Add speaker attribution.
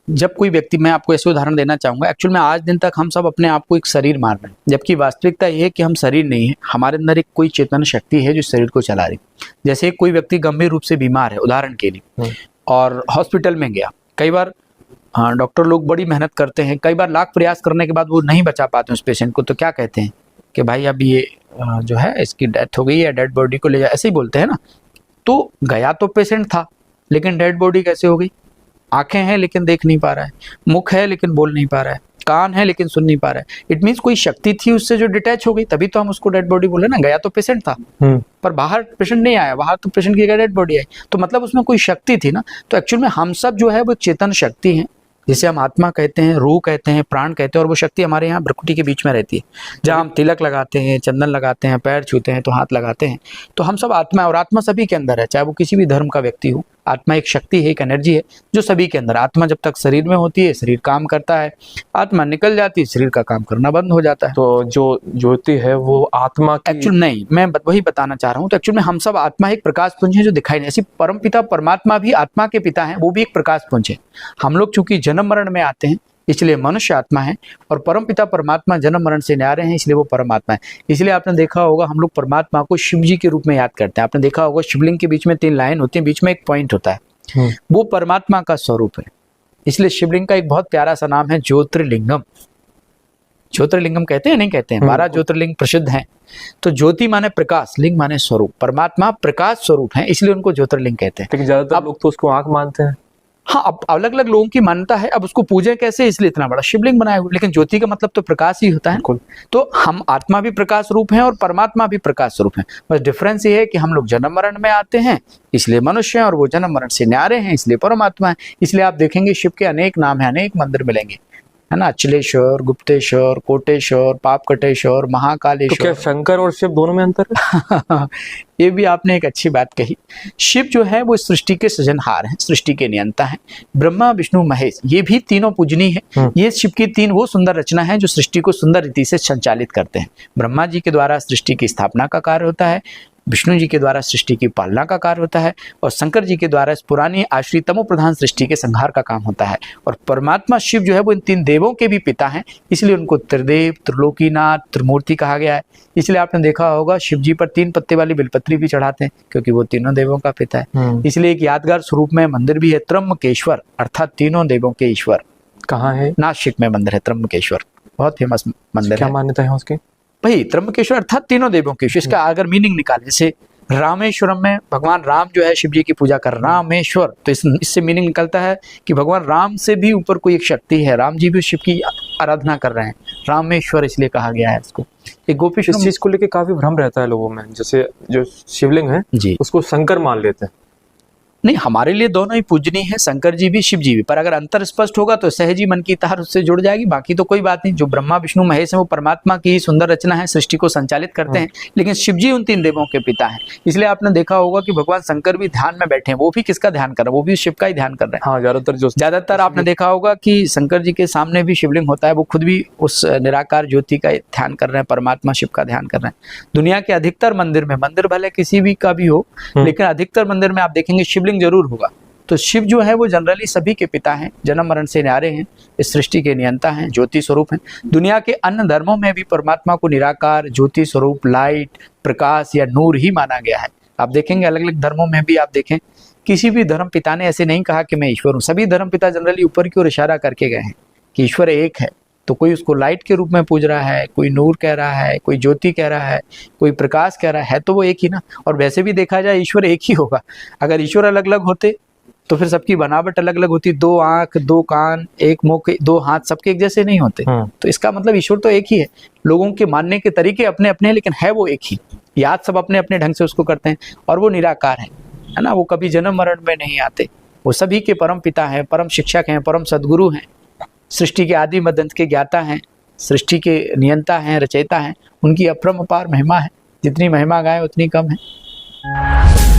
Speaker 1: जब कोई व्यक्ति, मैं आपको ऐसे उदाहरण देना चाहूंगा, एक्चुअल में आज दिन तक हम सब अपने आप को एक शरीर मान रहे हैं, जबकि वास्तविकता ये है कि हम शरीर नहीं है, हमारे अंदर एक कोई चेतन शक्ति है जो शरीर को चला रही। जैसे कोई व्यक्ति गंभीर रूप से बीमार है उदाहरण के लिए, और हॉस्पिटल में गया, कई बार डॉक्टर लोग बड़ी मेहनत करते हैं, कई बार लाख प्रयास करने के बाद वो नहीं बचा पाते उस पेशेंट को, तो क्या कहते हैं कि भाई अब ये जो है इसकी डेथ हो गई है, डेड बॉडी को ले जाए, ऐसे ही बोलते हैं ना। तो गया तो पेशेंट था, लेकिन डेड बॉडी कैसे हो गई? आंखें हैं लेकिन देख नहीं पा रहा है, मुख है लेकिन बोल नहीं पा रहा है, कान है लेकिन सुन नहीं पा रहा है। इट मीन्स कोई शक्ति थी उससे जो डिटैच हो गई, तभी तो हम उसको डेड बॉडी बोले ना। गया तो पेशेंट था पर बाहर पेशेंट नहीं आया, बाहर तो पेशेंट की डेड बॉडी आई, तो मतलब उसमें कोई शक्ति थी ना। तो एक्चुअल में हम सब जो है वो चेतन शक्ति है, जिसे हम आत्मा कहते हैं, रूह कहते हैं, प्राण कहते हैं, और वो शक्ति हमारे यहाँ भ्रुकुटी के बीच में रहती है। जहाँ हम तिलक लगाते हैं, चंदन लगाते हैं, पैर छूते हैं तो हाथ लगाते हैं, तो हम सब आत्मा है, और आत्मा सभी के अंदर है, चाहे वो किसी भी धर्म का व्यक्ति हो। आत्मा एक शक्ति है, एक एनर्जी है जो सभी के अंदर। आत्मा जब तक शरीर में होती है शरीर काम करता है, आत्मा निकल जाती है शरीर का काम करना बंद हो जाता है।
Speaker 2: तो जो ज्योति है वो आत्मा की
Speaker 1: एक्चुअल नहीं, मैं वही बताना चाह रहा हूँ। तो एक्चुअल में हम सब आत्मा एक प्रकाश पुंज है जो दिखाई नहीं। ऐसी परम पिता परमात्मा भी आत्मा के पिता हैं, वो भी एक प्रकाश पुंज है। हम लोग चूंकि जन्म मरण में आते हैं इसलिए मनुष्य आत्मा है, और परम पिता परमात्मा जन्म मरण से न्यारे हैं इसलिए वो परमात्मा है। इसलिए आपने देखा होगा हम लोग परमात्मा को शिव जी के रूप में याद करते हैं। आपने देखा होगा शिवलिंग के बीच में 3 लाइन होती है, बीच में एक पॉइंट होता है, वो परमात्मा का स्वरूप है। इसलिए शिवलिंग का एक बहुत प्यारा सा नाम है ज्योतिर्लिंगम। ज्योतिर्लिंगम कहते हैं नहीं कहते हैं? 12 ज्योतिर्लिंग प्रसिद्ध हैं। तो ज्योति माने प्रकाश, लिंग माने स्वरूप। परमात्मा प्रकाश स्वरूप है, इसलिए उनको ज्योतिर्लिंग कहते हैं।
Speaker 2: लेकिन ज्यादातर लोग तो उसको आंख मानते हैं।
Speaker 1: हाँ, अब अलग अलग लोगों की मान्यता है, अब उसको पूजे कैसे इसलिए इतना बड़ा शिवलिंग बनाया हुआ। लेकिन ज्योति का मतलब तो प्रकाश ही होता है। तो हम आत्मा भी प्रकाश रूप हैं और परमात्मा भी प्रकाश स्वरूप हैं। बस डिफरेंस ये है कि हम लोग जन्म मरण में आते हैं इसलिए मनुष्य हैं, और वो जन्म मरण से न्यारे हैं इसलिए परमात्मा है। इसलिए आप देखेंगे शिव के अनेक नाम है, अनेक मंदिर मिलेंगे, है ना। अचलेश्वर, गुप्तेश्वर, कोटेश्वर, पापकटेश्वर, महाकालेश्वर।
Speaker 2: तो क्या शंकर और शिव दोनों में अंतर है?
Speaker 1: ये भी आपने एक अच्छी बात कही। शिव जो है वो सृष्टि के सृजनहार हैं, सृष्टि के नियंता हैं। ब्रह्मा, विष्णु, महेश, ये भी तीनों पूजनीय है। ये शिव की 3 वो सुंदर रचना है जो सृष्टि को सुंदर रीति से संचालित करते हैं। ब्रह्मा जी के द्वारा सृष्टि की स्थापना का कार्य होता है, विष्णु जी के द्वारा सृष्टि की पालना का कार्य होता है, और शंकर जी के द्वारा इस पुरानी आश्रित तमो प्रधान सृष्टि के संहार का काम होता है। और परमात्मा शिव जो है वो इन 3 देवों के भी पिता हैं, इसलिए उनको त्रिदेव, त्रिलोकीनाथ, त्रिमूर्ति कहा गया है। इसलिए आपने देखा होगा शिव जी पर 3 पत्ते वाली बेलपत्री भी चढ़ाते हैं, क्योंकि वो तीनों देवों का पिता है। इसलिए एक यादगार स्वरूप में मंदिर भी है, त्र्यंबकेश्वर, अर्थात तीनों देवों के ईश्वर।
Speaker 2: कहाँ है?
Speaker 1: नासिक में मंदिर है त्र्यंबकेश्वर, बहुत फेमस मंदिर है।
Speaker 2: क्या मान्यता है उसकी?
Speaker 1: भाई त्र्यंबकेश्वर अर्थात तीनों देवों के। इसका अगर मीनिंग निकाले, जैसे रामेश्वरम में भगवान राम जो है शिव जी की पूजा कर रामेश्वर, तो इससे मीनिंग निकलता है कि भगवान राम से भी ऊपर कोई एक शक्ति है, राम जी भी शिव की आराधना कर रहे हैं, रामेश्वर इसलिए कहा गया है इसको। एक गोपीश्वर,
Speaker 2: इस चीज को लेके काफी भ्रम रहता है लोगों में, जैसे जो शिवलिंग है
Speaker 1: जी
Speaker 2: उसको शंकर मान लेते हैं।
Speaker 1: नहीं, हमारे लिए दोनों ही पूजनीय है, शंकर जी भी शिव जी भी। पर अगर अंतर स्पष्ट होगा तो सहजी मन की तार उससे जुड़ जाएगी, बाकी तो कोई बात नहीं। जो ब्रह्मा, विष्णु, महेश है वो परमात्मा की सुंदर रचना है, सृष्टि को संचालित करते हैं, लेकिन शिव जी उन 3 देवों के पिता हैं। इसलिए आपने देखा होगा कि भगवान शंकर भी ध्यान में बैठे हैं, वो भी किसका ध्यान कर रहे हैं? वो भी शिव का ही ध्यान कर रहे हैं।
Speaker 2: हाँ, ज्यादातर
Speaker 1: आपने देखा होगा कि शंकर जी के सामने भी शिवलिंग होता है, वो खुद भी उस निराकार ज्योति का ध्यान कर रहे हैं, परमात्मा शिव का ध्यान कर रहे हैं। दुनिया के अधिकतर मंदिर में, मंदिर भले किसी भी का भी हो, लेकिन अधिकतर मंदिर में आप देखेंगे शिवलिंग जरूर होगा। तो शिव जो है वो जनरली सभी के पिता हैं, जन्म मरण से न्यारे हैं, इस सृष्टि के नियंता हैं, ज्योति स्वरूप हैं। दुनिया के अन्य धर्मों में भी परमात्मा को निराकार, ज्योति स्वरूप, लाइट, प्रकाश या नूर ही माना गया है। आप देखेंगे अलग अलग धर्मों में भी, आप देखें किसी भी धर्म पिता ने ऐसे नहीं कहा कि मैं ईश्वर हूँ। सभी धर्म पिता जनरली ऊपर की ओर इशारा करके गए हैं कि ईश्वर एक है। तो कोई उसको लाइट के रूप में पूज रहा है, कोई नूर कह रहा है, कोई ज्योति कह रहा है, कोई प्रकाश कह रहा है, तो वो एक ही ना। और वैसे भी देखा जाए ईश्वर एक ही होगा। अगर ईश्वर अलग अलग होते तो फिर सबकी बनावट अलग अलग होती, 2 आंख, 2 कान, 1 मुख, 2 हाथ, सबके एक जैसे नहीं होते। तो इसका मतलब ईश्वर तो एक ही है। लोगों के मानने के तरीके अपने अपने हैं, लेकिन है वो एक ही। याद सब अपने अपने ढंग से उसको करते हैं, और वो निराकार है ना। वो कभी जन्म मरण में नहीं आते, वो सभी के परम पिता हैं, परम शिक्षक हैं, परम सदगुरु हैं, सृष्टि के आदि मध्य अंत के ज्ञाता हैं, सृष्टि के नियंता हैं, रचयिता हैं। उनकी अपरम अपार महिमा है, जितनी महिमा गाए उतनी कम है।